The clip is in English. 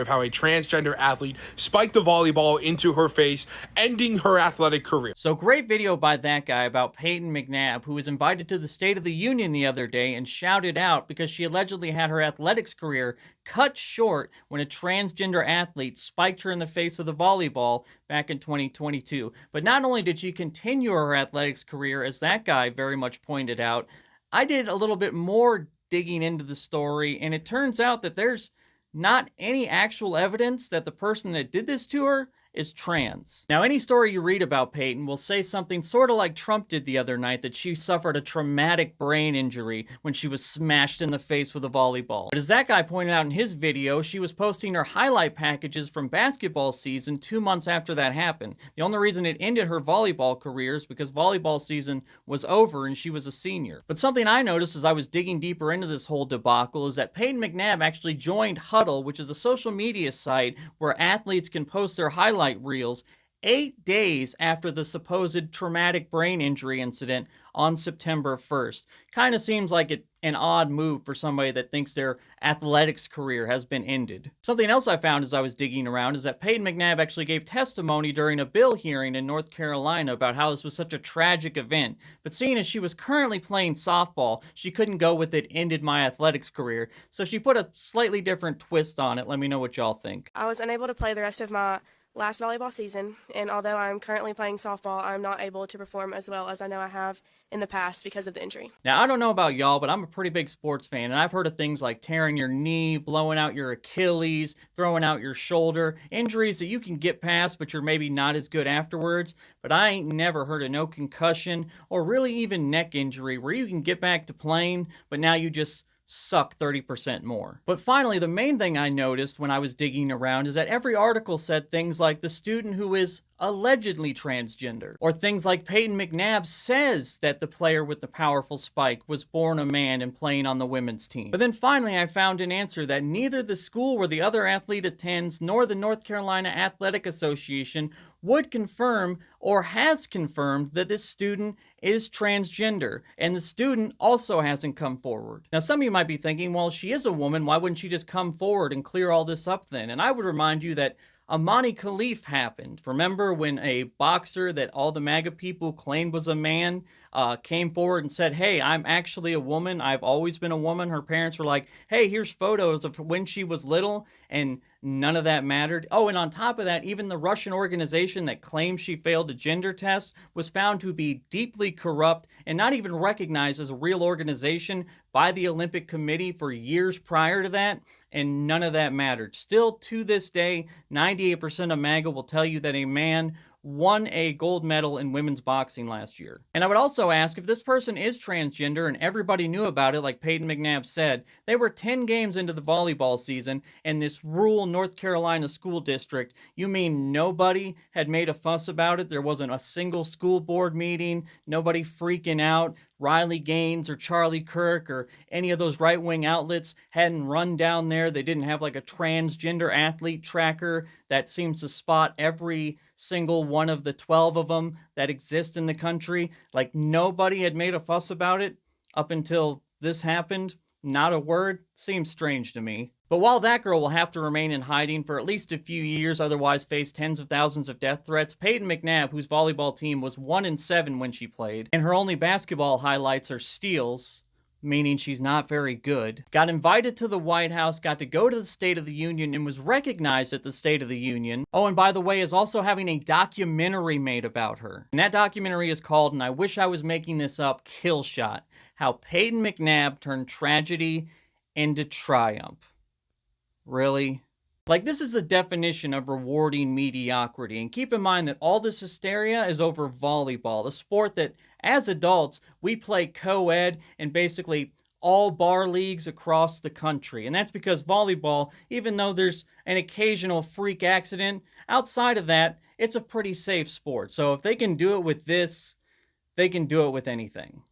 of how a transgender athlete spiked the volleyball into her face, ending her athletic career. So great video by that guy about Peyton Mcnabb, who was invited to the State of the Union the other day and shouted out because she allegedly had her athletics career cut short when a transgender athlete spiked her in the face with a volleyball back in 2022. But not only did she continue her athletics career, as that guy very much pointed out, I did a little bit more digging into the story, and it turns out that there's not any actual evidence that the person that did this to her is trans. Now, any story you read about Peyton will say something sort of like Trump did the other night, that she suffered a traumatic brain injury when she was smashed in the face with a volleyball. But as that guy pointed out in his video, she was posting her highlight packages from basketball season 2 months after that happened. The only reason it ended her volleyball career is because volleyball season was over and she was a senior. But something I noticed as I was digging deeper into this whole debacle is that Peyton Mcnabb actually joined Huddle, which is a social media site where athletes can post their highlight reels 8 days after the supposed traumatic brain injury incident on September 1st. Kind of seems like an odd move for somebody that thinks their athletics career has been ended. Something else I found as I was digging around is that Peyton Mcnabb actually gave testimony during a bill hearing in North Carolina about how this was such a tragic event. But seeing as she was currently playing softball, she couldn't go with "it ended my athletics career." So she put a slightly different twist on it. Let me know what y'all think. I was unable to play the rest of my last volleyball season, and although I'm currently playing softball, I'm not able to perform as well as I know I have in the past because of the injury. Now, I don't know about y'all, but I'm a pretty big sports fan, and I've heard of things like tearing your knee, blowing out your Achilles, throwing out your shoulder, injuries that you can get past, but you're maybe not as good afterwards. But I ain't never heard of no concussion or really even neck injury where you can get back to playing, but now you just suck 30% more. But finally, the main thing I noticed when I was digging around is that every article said things like the student who is allegedly transgender, or things like Peyton Mcnabb says that the player with the powerful spike was born a man and playing on the women's team. But then finally I found an answer that neither the school where the other athlete attends nor the North Carolina Athletic Association would confirm or has confirmed that this student is transgender, and the student also hasn't come forward. Now, some of you might be thinking, well, she is a woman, why wouldn't she just come forward and clear all this up then? And I would remind you that Amani Khalif happened. Remember when a boxer that all the MAGA people claimed was a man came forward and said, hey, I'm actually a woman. I've always been a woman. Her parents were like, hey, here's photos of when she was little, and none of that mattered. Oh, and on top of that, even the Russian organization that claimed she failed a gender test was found to be deeply corrupt and not even recognized as a real organization by the Olympic Committee for years prior to that, and none of that mattered. Still, to this day, 98% of MAGA will tell you that a man won a gold medal in women's boxing last year. And I would also ask, if this person is transgender and everybody knew about it, like Peyton Mcnabb said, they were 10 games into the volleyball season in this rural North Carolina school district. You mean nobody had made a fuss about it? There wasn't a single school board meeting, nobody freaking out. Riley Gaines or Charlie Kirk or any of those right-wing outlets hadn't run down there. They didn't have like a transgender athlete tracker that seems to spot every single one of the 12 of them that exist in the country. Like, nobody had made a fuss about it up until this happened. Not a word. Seems strange to me. But while that girl will have to remain in hiding for at least a few years, otherwise face tens of thousands of death threats, Peyton Mcnabb, whose volleyball team was 1-7 when she played, and her only basketball highlights are steals, meaning she's not very good, got invited to the White House, got to go to the State of the Union, and was recognized at the State of the Union. Oh, and by the way, is also having a documentary made about her. And that documentary is called, and I wish I was making this up, Kill Shot: How Peyton Mcnabb Turned Tragedy into Triumph. Really? Like, this is a definition of rewarding mediocrity. And keep in mind that all this hysteria is over volleyball, a sport that, as adults, we play co-ed in basically all bar leagues across the country. And that's because volleyball, even though there's an occasional freak accident, outside of that, it's a pretty safe sport. So if they can do it with this, they can do it with anything.